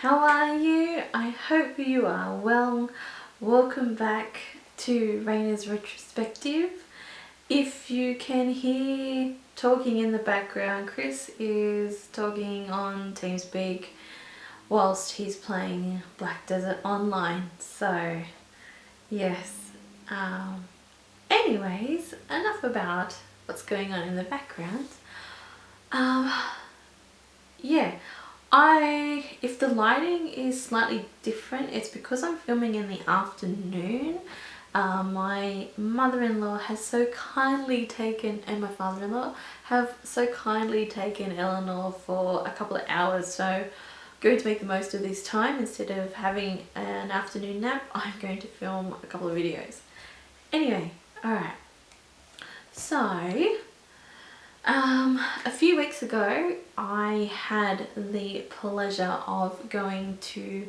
how are you? I hope you are well. Welcome back to Raina's retrospective. If you can hear talking in the background, Chris is talking on TeamSpeak whilst he's playing Black Desert Online. So yes, anyways, enough about what's going on in the background. Yeah, if the lighting is slightly different, it's because I'm filming in the afternoon. My mother-in-law has so kindly taken, and my father-in-law have so kindly taken Eleanor for a couple of hours, so I'm going to make the most of this time. Instead of having an afternoon nap, I'm going to film a couple of videos. Anyway, alright, so a few weeks ago I had the pleasure of going to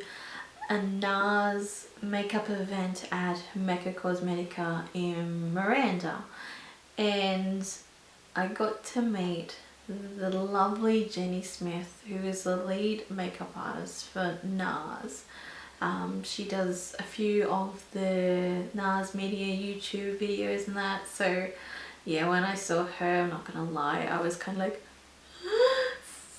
a NARS makeup event at Mecca Cosmetica in Miranda, and I got to meet the lovely Jenny Smith, who is the lead makeup artist for NARS. She does a few of the NARS media YouTube videos and that, so yeah, when I saw her, I'm not gonna lie, I was kind of like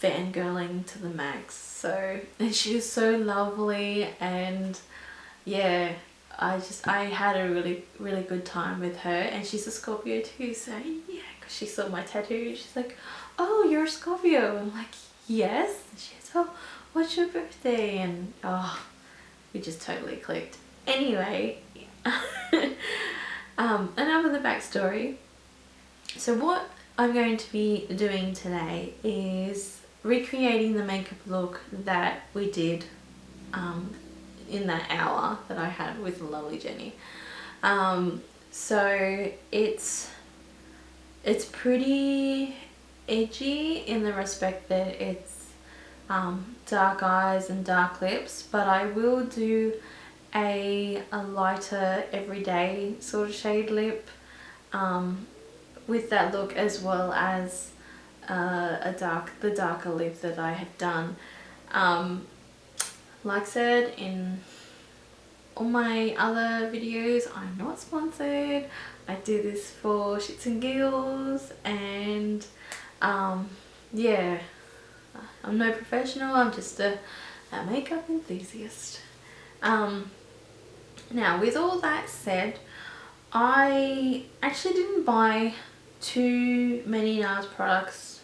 fangirling to the max. So, and she was so lovely, and yeah, I had a really good time with her. And she's a Scorpio too, so yeah, because she saw my tattoo, she's like, oh, you're a Scorpio. I'm like, yes. And she goes, oh, what's your birthday? And oh, we just totally clicked. Anyway, enough of the backstory. So what I'm going to be doing today is recreating the makeup look that we did in that hour that I had with the lovely Jenny. So it's pretty edgy in the respect that it's dark eyes and dark lips, but I will do a lighter everyday sort of shade lip with that look, as well as the darker lip that I had done. Like I said in all my other videos, I'm not sponsored. I do this for shits and giggles, and yeah, I'm no professional, I'm just a makeup enthusiast. Now, with all that said, I actually didn't buy too many NARS products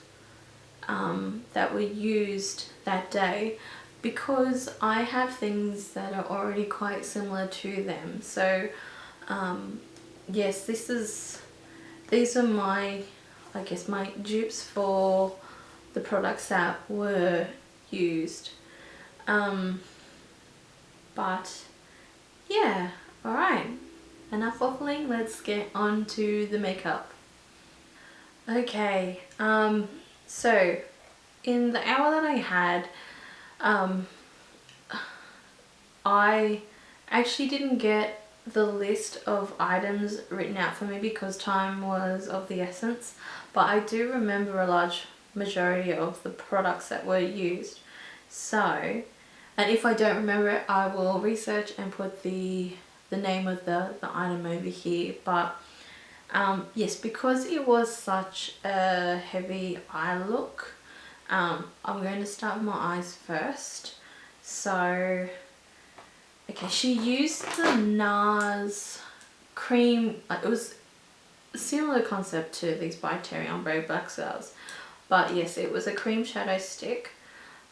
that were used that day, because I have things that are already quite similar to them. So yes, these are my, I guess, my dupes for the products that were used. But yeah, alright, enough waffling, let's get on to the makeup. Okay, so in the hour that I had, I actually didn't get the list of items written out for me because time was of the essence, but I do remember a large majority of the products that were used. So, and if I don't remember it, I will research and put the name of the item over here. But yes, because it was such a heavy eye look, I'm going to start with my eyes first. So, okay, she used the NARS cream, it was a similar concept to these by Terry Ombre Blackstars, but yes, it was a cream shadow stick.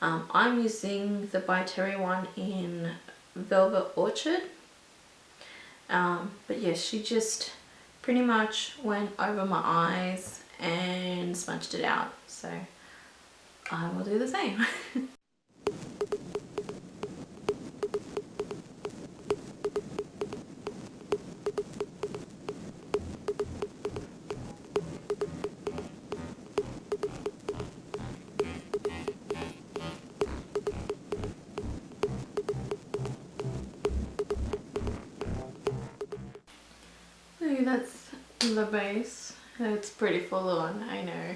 I'm using the by Terry one in Velvet Orchid. But yes, she just pretty much went over my eyes and smudged it out, so I will do the same. That's the base. It's pretty full on, I know.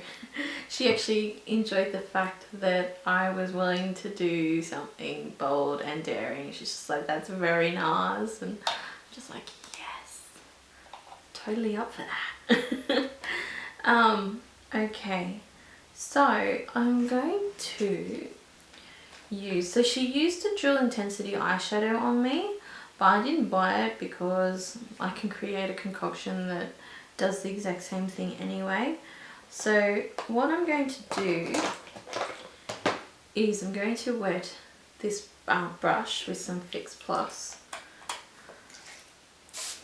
She actually enjoyed the fact that I was willing to do something bold and daring. She's just like, that's very NARS, and I'm just like, yes, totally up for that. Okay, so I'm going to use, so she used a Dual Intensity eyeshadow on me, but I didn't buy it because I can create a concoction that does the exact same thing anyway. So what I'm going to do is I'm going to wet this brush with some Fix Plus.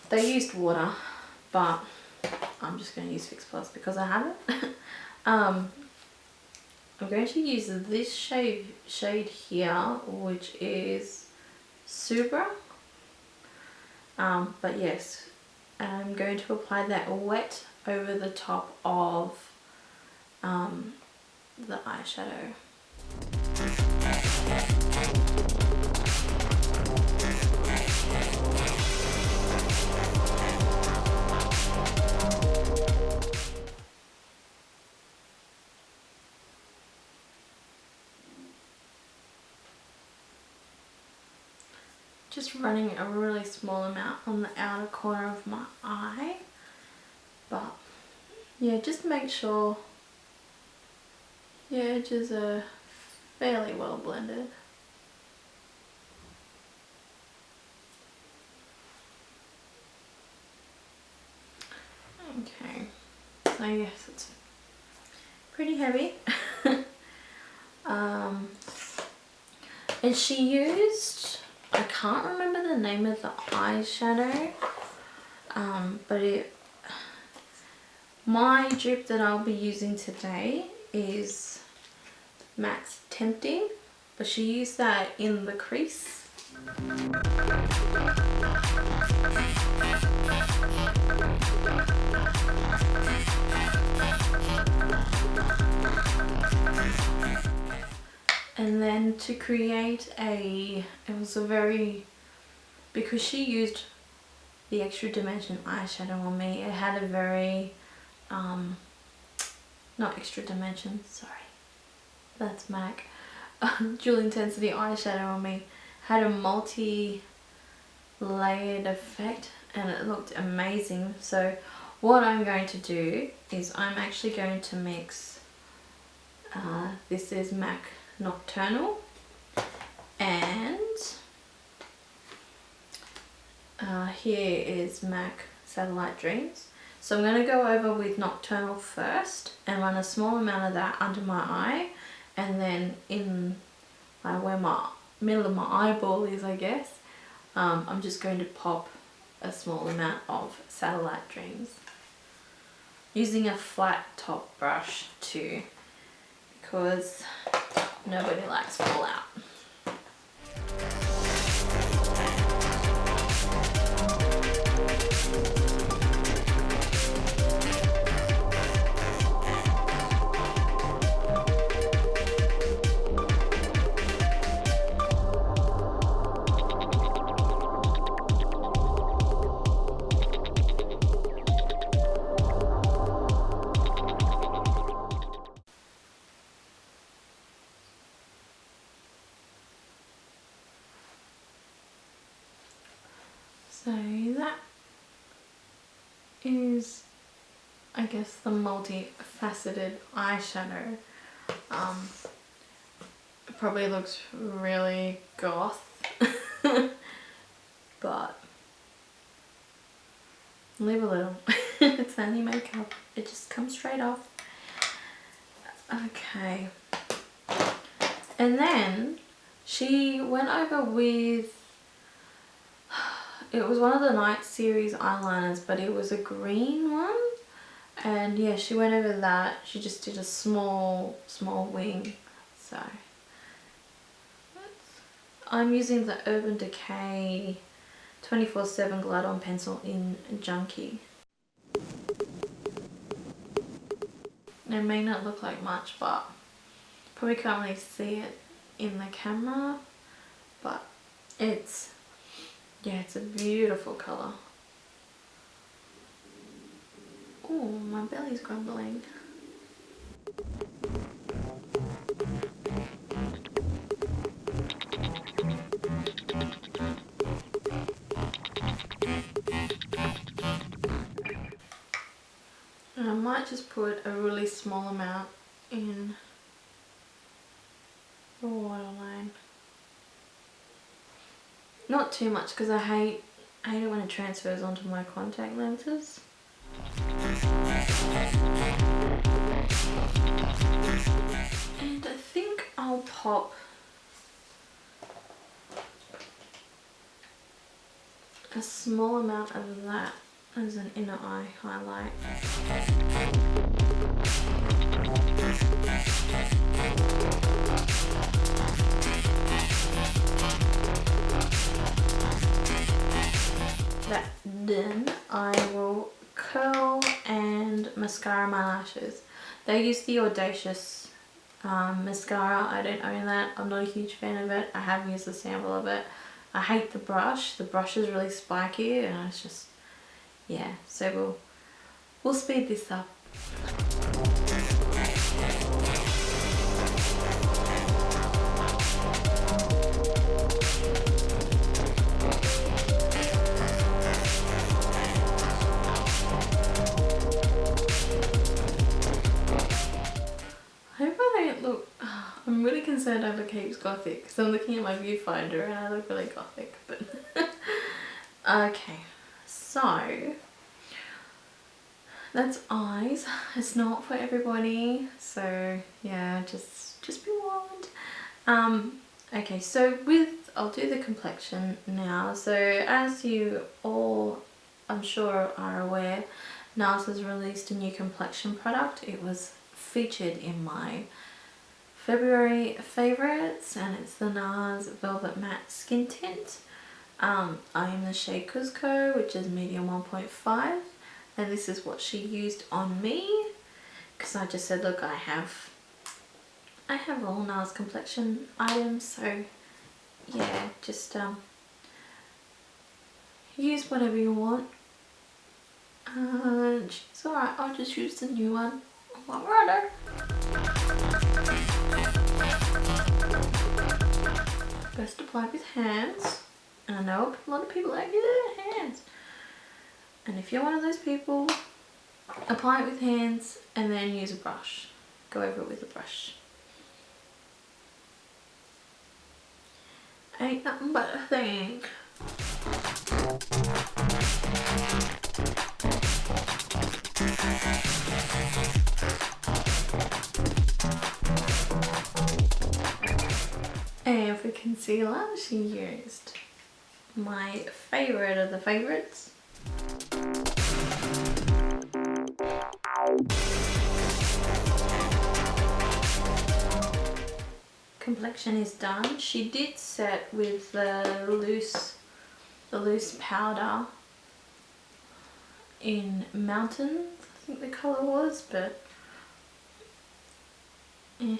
They used water, but I'm just going to use Fix Plus because I have it. I'm going to use this shade here, which is Subra. But yes, I'm going to apply that wet over the top of the eyeshadow. Just running a really small amount on the outer corner of my eye, but yeah, just make sure your edges are fairly well blended. Okay, so yes, it's pretty heavy. And she used, I can't remember the name of the eyeshadow, but my dupe that I'll be using today is Max Tempting, but she used that in the crease. And then to create because she used the Extra Dimension eyeshadow on me, it had a very, not Extra Dimension, sorry, that's MAC, Dual Intensity eyeshadow on me, had a multi-layered effect and it looked amazing. So what I'm going to do is I'm actually going to mix, this is MAC Nocturnelle, and here is MAC Satellite Dreams. So I'm going to go over with Nocturnelle first and run a small amount of that under my eye, and then in where my middle of my eyeball is, I guess, I'm just going to pop a small amount of Satellite Dreams using a flat top brush too, because nobody likes fallout. So that is, I guess, the multi-faceted eyeshadow. It probably looks really goth, but leave a little. It's only makeup, it just comes straight off. Okay, and then she went over with, it was one of the Night Series eyeliners, but it was a green one, and yeah, she went over that. She just did a small wing. So I'm using the Urban Decay 24/7 Glide-On pencil in Junkie. It may not look like much, but probably can't really see it in the camera, but it's, yeah, it's a beautiful colour. Oh, my belly's grumbling. And I might just put a really small amount in the waterline. Not too much because I hate it when it transfers onto my contact lenses. And I think I'll pop a small amount of that as an inner eye highlight. That done, I will curl and mascara my lashes. They use the Audacious mascara. I don't own that. I'm not a huge fan of it. I have used a sample of it. I hate the brush. The brush is really spiky and it's just, yeah. So we'll speed this up. I'm really concerned over Cape's Gothic because I'm looking at my viewfinder and I look really gothic, but okay, so that's eyes. It's not for everybody, so yeah, just be warned. Okay, so I'll do the complexion now. So as you all, I'm sure, are aware, NARS has released a new complexion product. It was featured in my February favorites and it's the NARS Velvet Matte Skin Tint. I am the shade Cusco, which is medium 1.5, and this is what she used on me because I just said, look, I have all NARS complexion items, so yeah, just use whatever you want. And she's alright, I'll just use the new one. Alrighty. Best applied with hands. And I know a lot of people like their hands. And if you're one of those people, apply it with hands and then use a brush. Go over it with a brush. Ain't nothing but a thing. And for concealer, she used my favourite of the favourites. Complexion is done. She did set with the loose powder in Mountains, I think the colour was, but yeah.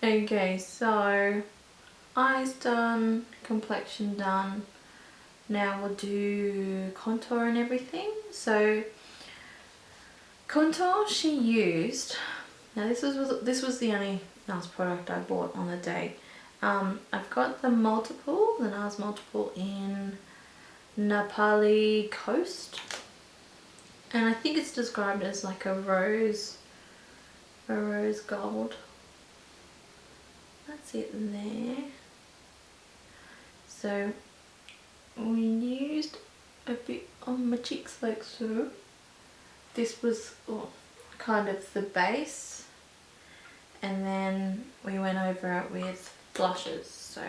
Okay, so eyes done, complexion done. Now we'll do contour and everything. So contour she used, now this was the only NARS product I bought on the day. I've got the NARS multiple in Nepali Coast, and I think it's described as like a rose gold. That's it there. So we used a bit on my cheeks like so. This was kind of the base, and then we went over it with blushes. So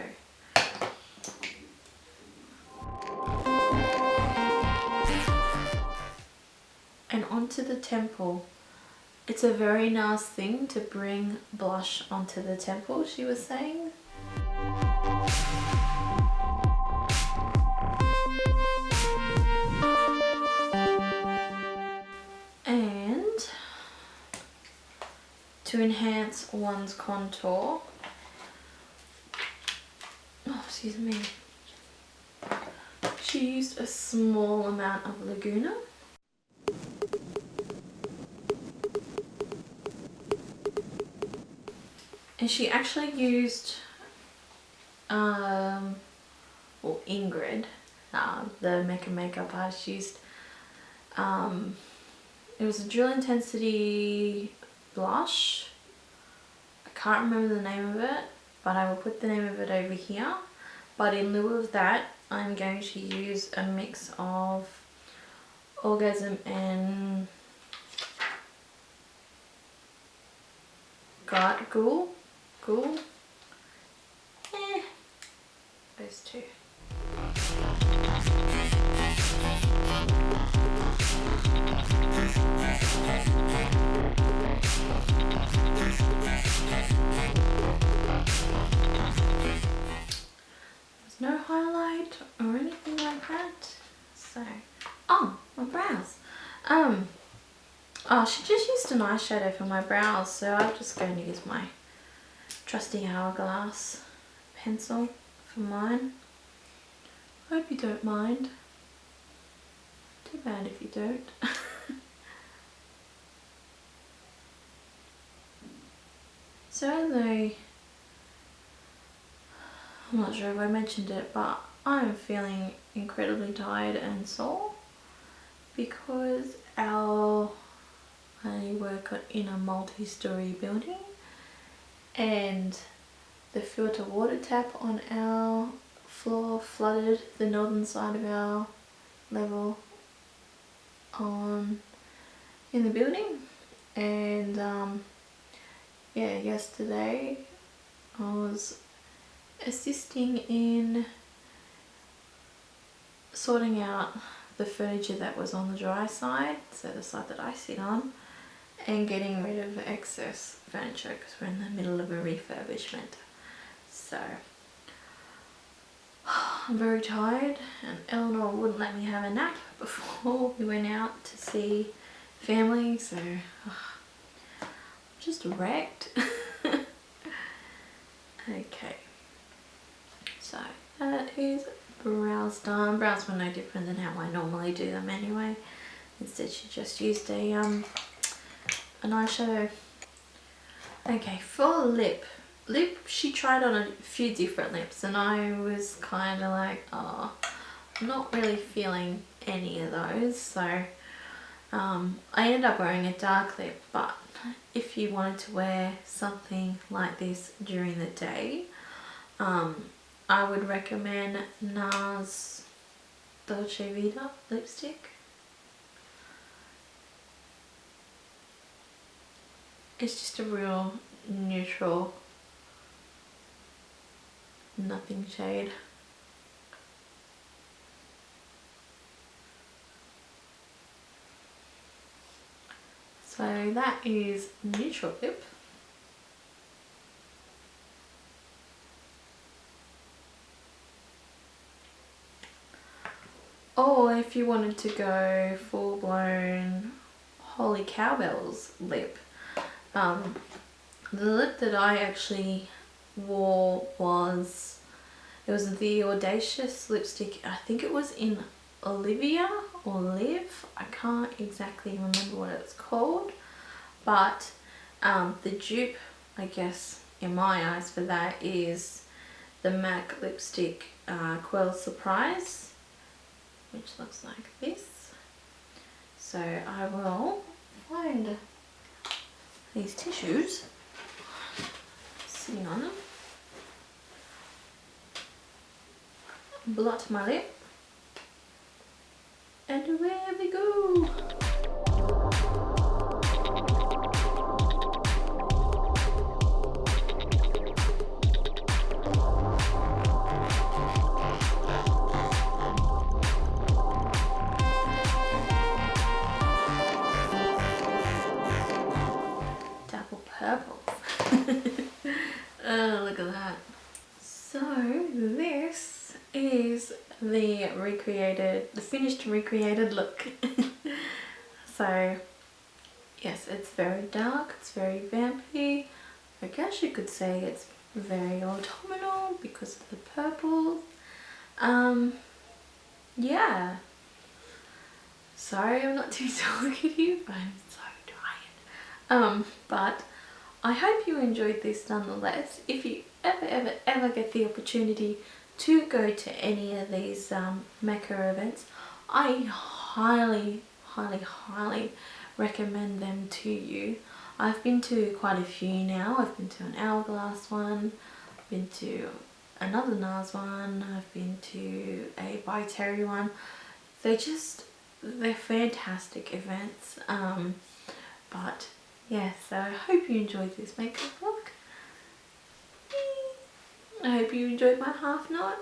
and onto the temple. It's a very nice thing to bring blush onto the temple, she was saying. And to enhance one's contour, oh, excuse me, she used a small amount of Laguna. And she actually used, well, Ingrid, the Mecca makeup artist, used, it was a Dual Intensity blush. I can't remember the name of it, but I will put the name of it over here. But in lieu of that, I'm going to use a mix of Orgasm and Ghoul. Those two. There's no highlight or anything like that. So, oh, my brows. Oh, she just used an eyeshadow for my brows, so I'm just going to use my trusty Hourglass pencil for mine. Hope you don't mind. Too bad if you don't. So as I'm not sure if I mentioned it, but I'm feeling incredibly tired and sore because I work in a multi-story building, and the filter water tap on our floor flooded the northern side of our level in the building. And yeah, yesterday I was assisting in sorting out the furniture that was on the dry side, so the side that I sit on, and getting rid of excess furniture because we're in the middle of a refurbishment. So I'm very tired, and Eleanor wouldn't let me have a nap before we went out to see family, so I'm just wrecked. Okay, so that is brows done. Brows were no different than how I normally do them anyway. Instead she just used an eyeshadow. Okay, for lip she tried on a few different lips, and I was kind of like, oh, I'm not really feeling any of those, so I ended up wearing a dark lip. But if you wanted to wear something like this during the day, I would recommend NARS Dolce Vita lipstick. It's just a real neutral, nothing shade. So that is neutral lip. Or if you wanted to go full blown Holy Cowbells lip, the lip that I actually wore was, it was the Audacious lipstick. I think it was in Olivia or Liv. I can't exactly remember what it's called, but the dupe, I guess, in my eyes for that is the MAC lipstick Quell Surprise, which looks like this. So I will find these tissues sitting on them, blot my lip, and away we go. Purple. Oh, look at that. So this is the finished recreated look. So yes, it's very dark, it's very vampy. I guess you could say it's very autumnal because of the purple. Yeah. Sorry I'm not too talkative, I'm so tired. But I hope you enjoyed this nonetheless. If you ever get the opportunity to go to any of these Mecca events, I highly recommend them to you. I've been to quite a few now. I've been to an Hourglass one, I've been to another NARS one, I've been to a By Terry one. They're fantastic events. But yeah, so I hope you enjoyed this makeup look. I hope you enjoyed my half knot.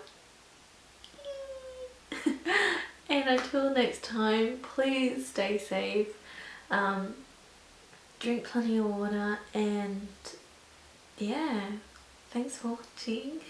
And until next time, please stay safe, drink plenty of water, and yeah, thanks for watching.